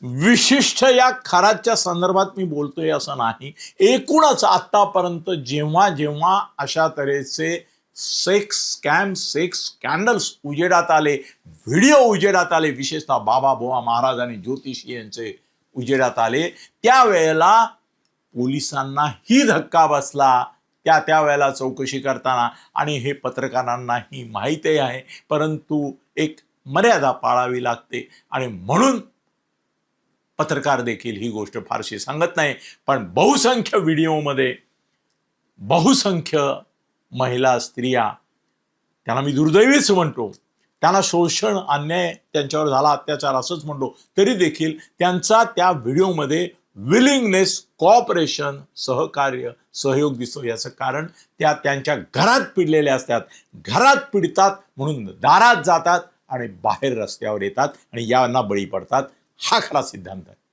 विशिष्ट या खराच्या संदर्भात मी बोलतोय असं नाही, एकूणच आतापर्यंत जेव्हा जेव्हा अशा तऱ्हेचे सेक्स स्कॅम, सेक्स स्कॅन्डल्स उजेडात आले, व्हिडिओ उजेडात आले, विशेषतः बाबा बुवा महाराज आणि ज्योतिषी यांचे उजेडात आले, त्यावेळेला पोलिसांनाही धक्का बसला त्यावेळेला चौकशी करताना, आणि हे पत्रकारांनाही माहिती आहे, परंतु एक मर्यादा पाळावी लागते आणि म्हणून पत्रकार देखील ही गोष्ट फारशी सांगत नाही. पण बहुसंख्य व्हिडिओमध्ये बहुसंख्य महिला, स्त्रिया, त्यांना मी दुर्दैवीच म्हणतो, त्यांना शोषण, अन्याय त्यांच्यावर झाला, अत्याचार असंच म्हणतो, तरी देखील त्यांचा त्या व्हिडिओमध्ये विलिंगनेस, कॉपरेशन, सहकार्य, सहयोग दिसतो. याचं कारण त्या त्यांच्या घरात पिडलेल्या असतात, घरात पिडतात म्हणून दारात जातात आणि बाहेर रस्त्यावर येतात आणि यांना बळी पडतात. हा खरा सिद्धांत आहे.